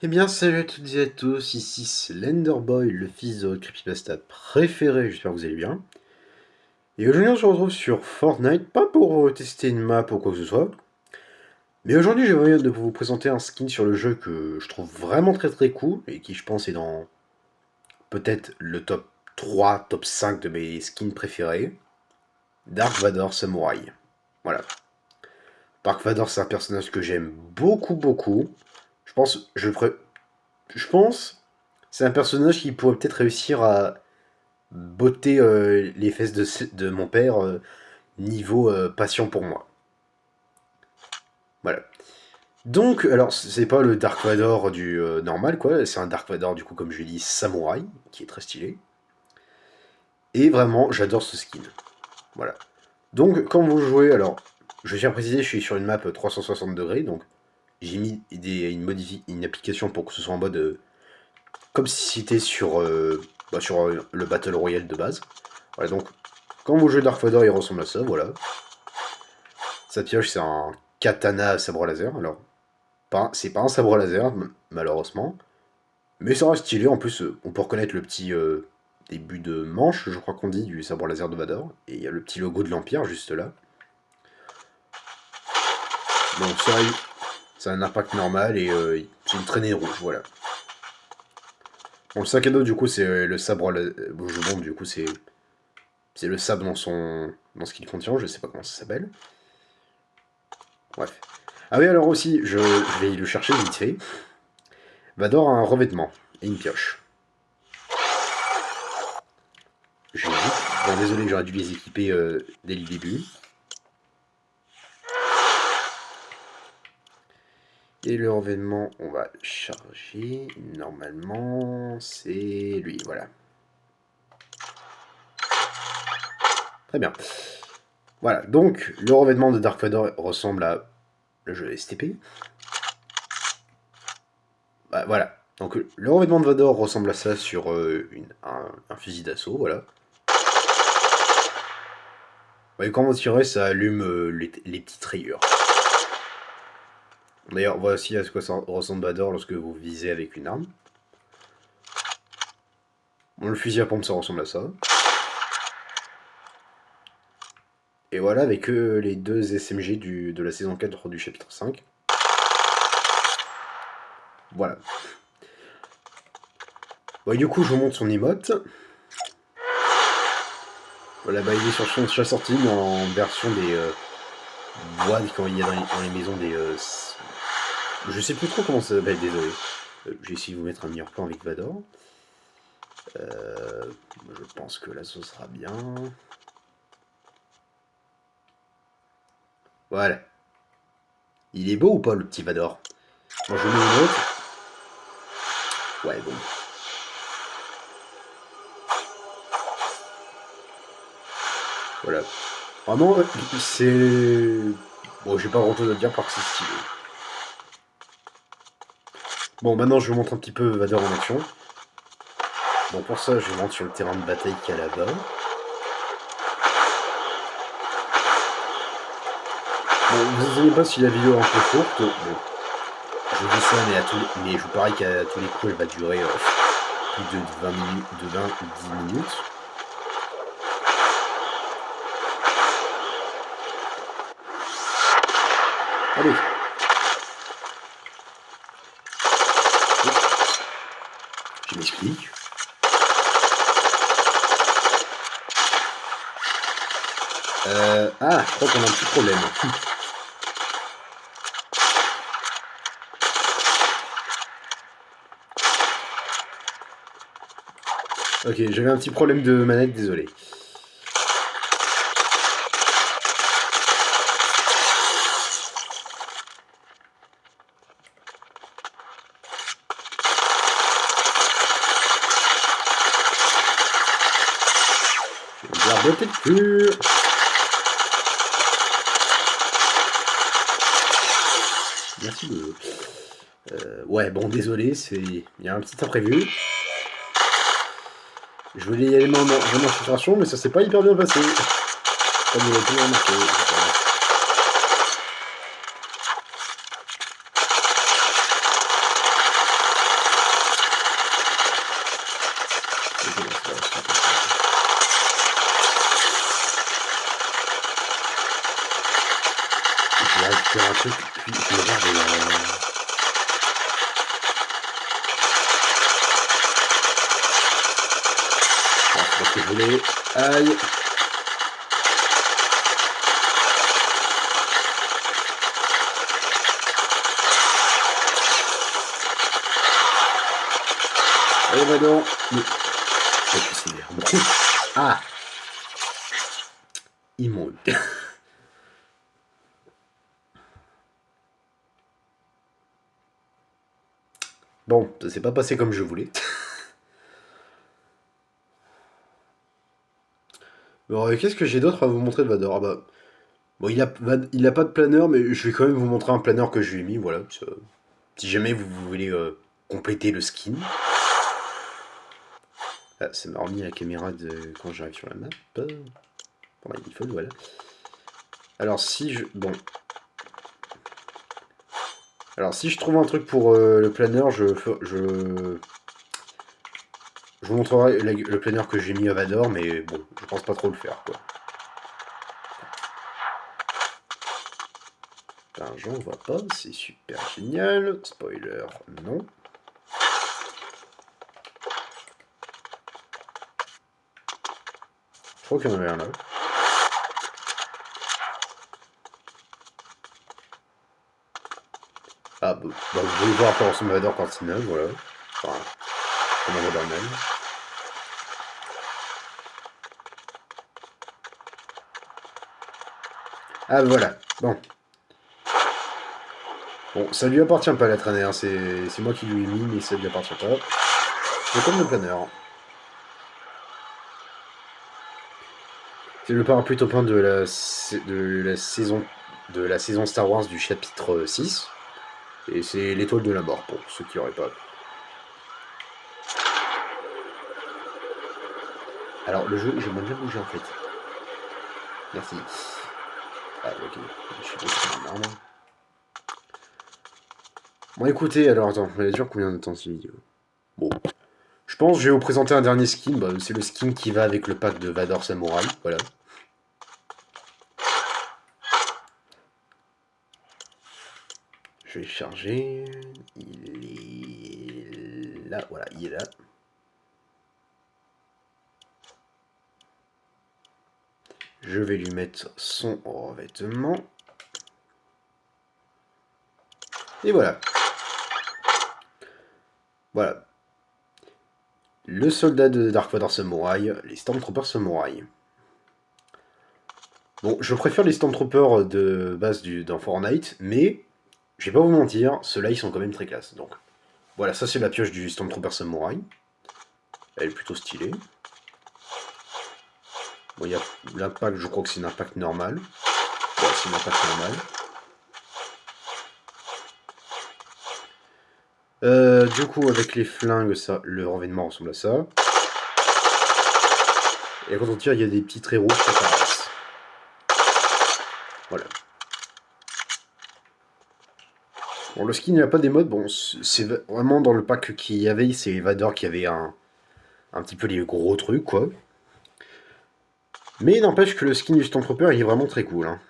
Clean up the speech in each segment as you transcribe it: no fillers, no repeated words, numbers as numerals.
Eh bien, salut à toutes et à tous, ici Slenderboy, le fils de votre creepypasta préféré, j'espère que vous allez bien. Et aujourd'hui, on se retrouve sur Fortnite, pas pour tester une map ou quoi que ce soit, mais aujourd'hui, j'ai envie de vous présenter un skin sur le jeu que je trouve vraiment très très cool, et qui, je pense, est dans peut-être le top 3, top 5 de mes skins préférés, Dark Vador Samurai. Voilà. Dark Vador, c'est un personnage que j'aime beaucoup, beaucoup. Je pense, je pense, c'est un personnage qui pourrait peut-être réussir à botter les fesses de mon père niveau passion pour moi. Voilà. Donc, alors, c'est pas le Dark Vador du normal, quoi. C'est un Dark Vador, du coup, comme je l'ai dit, samouraï, qui est très stylé. Et vraiment, j'adore ce skin. Voilà. Donc, quand vous jouez, alors, je tiens à préciser, je suis sur une map 360 degrés, donc j'ai mis une application pour que ce soit en mode comme si c'était sur le Battle Royale de base. Voilà, donc, quand vous jouez Dark Vador, il ressemble à ça, voilà. Sa pioche, c'est un katana à sabre laser. Alors, c'est pas un sabre laser, malheureusement. Mais ça reste stylé. En plus, on peut reconnaître le petit début de manche, je crois qu'on dit, du sabre laser de Vador. Et il y a le petit logo de l'Empire juste là. Donc, ça a un impact normal et c'est une traînée rouge, voilà. Bon, le sac à dos, du coup, c'est le sabre. Je montre, du coup, c'est le sabre dans ce qu'il contient. Je sais pas comment ça s'appelle. Bref. Ah oui, alors aussi, je vais le chercher vite fait. Vador a un revêtement et une pioche. Bon, désolé, j'aurais dû les équiper dès le début. Et le revêtement, on va charger. Normalement, c'est lui, voilà. Très bien. Voilà, donc le revêtement de Dark Vador ressemble à le jeu STP. Bah, voilà. Donc le revêtement de Vador ressemble à ça sur un fusil d'assaut, voilà. Et quand vous tirez, ça allume les petites rayures. D'ailleurs, voici à ce que ça ressemble Vador lorsque vous visez avec une arme. Bon, le fusil à pompe, ça ressemble à ça. Et voilà, avec les deux SMG de la saison 4 du chapitre 5. Voilà. Bon, et du coup, je vous montre son emote. Voilà, bah, il est sur son chat sorti, mais en version des bois, quand il y a dans les maisons des... je sais plus trop comment ça s'appelle, désolé. Je vais essayer de vous mettre un meilleur plan avec Vador. Je pense que là, ce sera bien. Voilà. Il est beau ou pas, le petit Vador? Bon, je mets une autre. Ouais, bon. Voilà. Vraiment, c'est... Bon, j'ai pas grand chose à dire parce que c'est stylé. Bon, maintenant, je vous montre un petit peu Vador en action. Bon, pour ça, je vous montre sur le terrain de bataille qu'il y a là-bas. Bon, vous inquiétez pas si la vidéo est un peu courte. Bon, je vous dis ça, mais je vous parie qu'à tous les coups, elle va durer plus de 20 minutes, de 20 ou 10 minutes. Allez. Je m'explique. Ah, je crois qu'on a un petit problème. Ok, j'avais un petit problème de manette, désolé. Je vais botter de cul. Merci de... ouais, bon, désolé, il y a un petit imprévu. Je voulais y aller en infiltration, mais ça s'est pas hyper bien passé. Comme vous l'avez pu remarquer. faire un truc, puis je vais voir de la... Ah, c'est pas ce que je voulais. Aïe. Allez, va donc. Mais... c'est l'air. Bon. Ah. Ils m'ont eu. Bon, ça s'est pas passé comme je voulais. Alors, qu'est-ce que j'ai d'autre à vous montrer de Vador? Ah bah, bon, il a pas de planeur, mais je vais quand même vous montrer un planeur que je lui ai mis, voilà. Si jamais vous voulez compléter le skin. Ah, ça m'a remis la caméra de quand j'arrive sur la map. Pour la default, voilà. Alors si je... Bon. Alors si je trouve un truc pour le planeur, je vous montrerai le planeur que j'ai mis à Vador, mais bon, je pense pas trop le faire, quoi. Ben, j'en vois pas, c'est super génial. Spoiler, non. Je crois qu'il y en avait un là. Ah, bah, vous pouvez voir à quoi ressemble Vador quand il neuf, voilà. Enfin, comment Vador même. Ah, voilà, bon. Bon, ça lui appartient pas la traînée, hein. C'est moi qui lui ai mis, mais ça lui appartient pas. C'est comme le planeur. C'est le parapluie top 1 de la saison Star Wars du chapitre 6. Et c'est l'étoile de la mort, pour ceux qui n'auraient pas. Alors, le jeu, j'aimerais bien bouger en fait. Merci. Ah, ok. Je suis pas sur un arbre. Bon, écoutez, alors attends, elle dure combien de temps cette vidéo? Bon. Je pense que je vais vous présenter un dernier skin. Bah, c'est le skin qui va avec le pack de Vador Samurai. Voilà. Je vais charger. Il est là. Voilà, il est là. Je vais lui mettre son revêtement. Et voilà. Voilà. Le soldat de Dark Vador Samurai, les Stormtroopers Samurai. Bon, je préfère les Stormtroopers de base dans Fortnite, mais je vais pas vous mentir, ceux-là ils sont quand même très classe. Donc voilà, ça c'est la pioche du Stormtrooper Samurai. Elle est plutôt stylée. Bon, il y a l'impact, je crois que c'est un impact normal. Ouais, c'est un impact normal. Du coup, avec les flingues, ça, le revêtement ressemble à ça. Et quand on tire, il y a des petits traits rouges qui apparaissent. Voilà. Bon, le skin, il n'y a pas des modes. Bon, c'est vraiment dans le pack qu'il y avait, c'est Vador qui avait un petit peu les gros trucs, quoi. Mais n'empêche que le skin du Stormtrooper, il est vraiment très cool. Hein.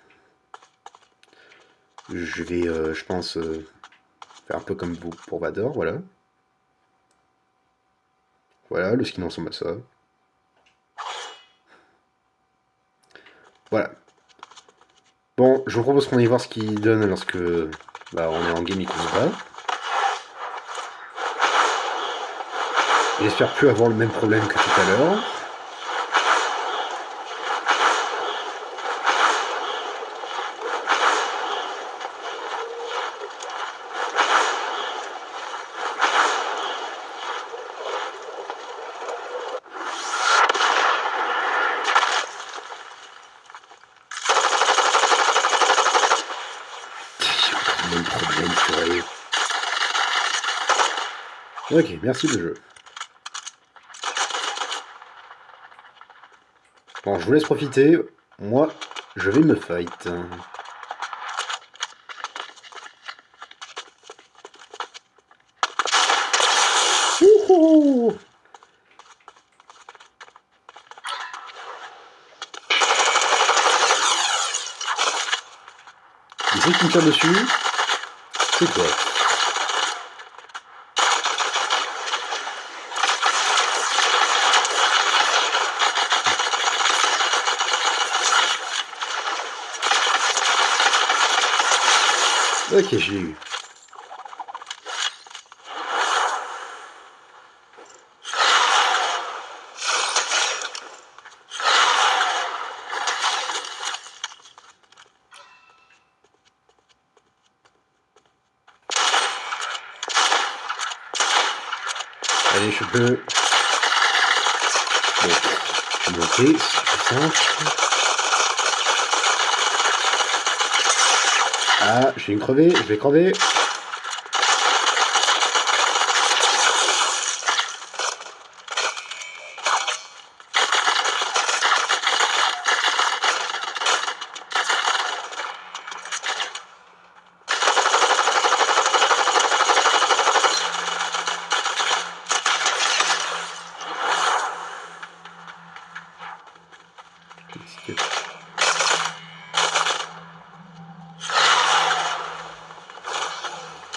Je vais, je pense, faire un peu comme vous pour Vador, voilà. Voilà, le skin ressemble à ça. Voilà. Bon, je vous propose qu'on aille voir ce qu'il donne lorsque bah, on est en game et qu'on se bat. J'espère plus avoir le même problème que tout à l'heure. Le même problème sur eux. Ok, merci le jeu. Bon, je vous laisse profiter. Moi, je vais me fight. Wouhou! Les qui me tire dessus. C'est quoi? Ok, j'ai eu. Allez, je peux. Bon, je vais monter, c'est plus simple. Ah, je vais crever.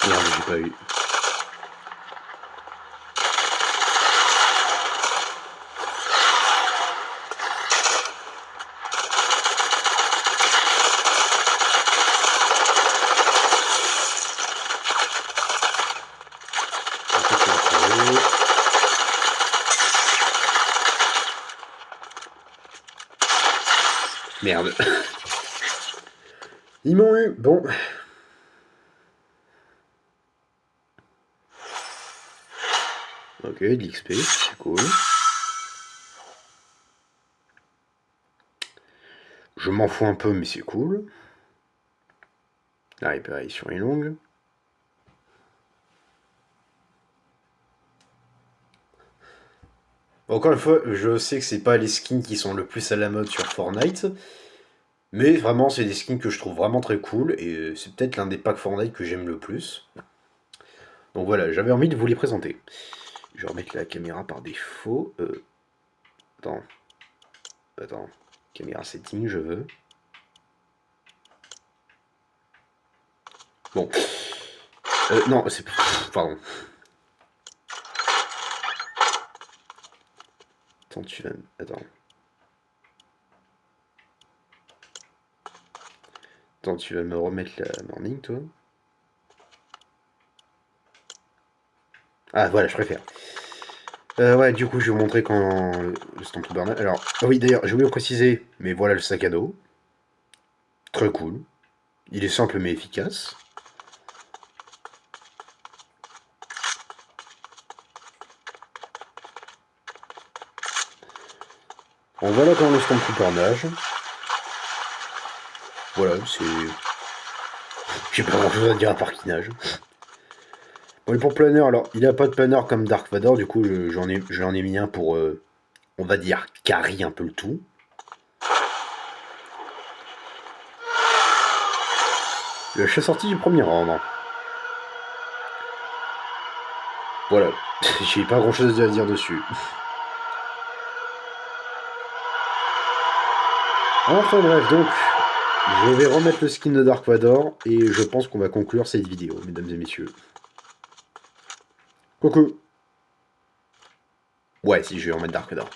Merde, j'ai pas eu. Merde. Ils m'ont eu. Bon. Ok, de l'XP, c'est cool. Je m'en fous un peu, mais c'est cool. La réparation est longue. Encore une fois, je sais que c'est pas les skins qui sont le plus à la mode sur Fortnite, mais vraiment, c'est des skins que je trouve vraiment très cool, et c'est peut-être l'un des packs Fortnite que j'aime le plus. Donc voilà, j'avais envie de vous les présenter. Je vais remettre la caméra par défaut. Attends. Caméra setting, je veux. Bon. Non, c'est... Pardon. Attends, tu vas... Attends. Attends, tu vas me remettre la morning, toi. Ah, voilà, je préfère. Ouais, du coup, je vais vous montrer quand le Stormtrooper... Alors, ah oui, d'ailleurs, j'ai oublié de préciser, mais voilà le sac à dos. Très cool. Il est simple mais efficace. Bon, voilà comment le Stormtrooper nage. Voilà, c'est... J'ai pas grand chose à dire à part qu'il nage. Bon, et pour planeur, alors, il a pas de planeur comme Dark Vador, du coup, j'en ai mis un pour, on va dire, carry un peu le tout. Je suis sorti du premier round. Voilà, j'ai pas grand chose à dire dessus. Enfin bref, donc, je vais remettre le skin de Dark Vador, et je pense qu'on va conclure cette vidéo, mesdames et messieurs. Coucou. Ouais, si, je vais remettre Dark Vador.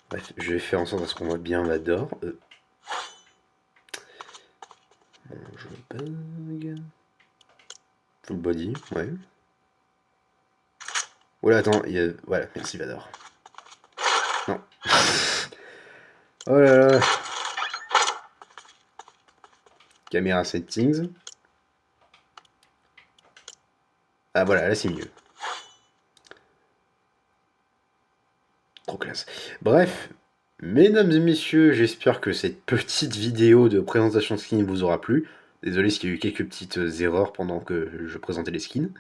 Bref, je vais faire en sorte à ce qu'on voit bien Vador. Bon, je bug. Full body, ouais. Oula, attends, il y a... Voilà, merci Vador. Non. Oh là là. Caméra settings. Ah voilà, là c'est mieux. Trop classe. Bref, mesdames et messieurs, j'espère que cette petite vidéo de présentation de skins vous aura plu. Désolé s'il y a eu quelques petites erreurs pendant que je présentais les skins.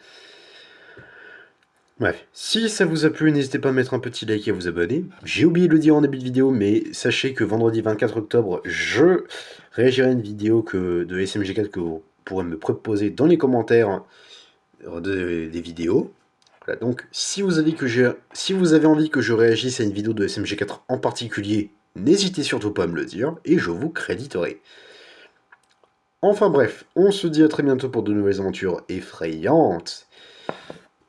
Bref, si ça vous a plu, n'hésitez pas à mettre un petit like et à vous abonner. J'ai oublié de le dire en début de vidéo, mais sachez que vendredi 24 octobre, je réagirai à une vidéo de SMG4 que pourrez me proposer dans les commentaires des vidéos. Voilà, donc si vous avez envie que je réagisse à une vidéo de SMG4 en particulier, n'hésitez surtout pas à me le dire, et je vous créditerai. Enfin bref, on se dit à très bientôt pour de nouvelles aventures effrayantes.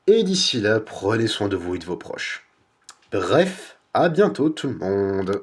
Et d'ici là, prenez soin de vous et de vos proches. Bref, à bientôt tout le monde.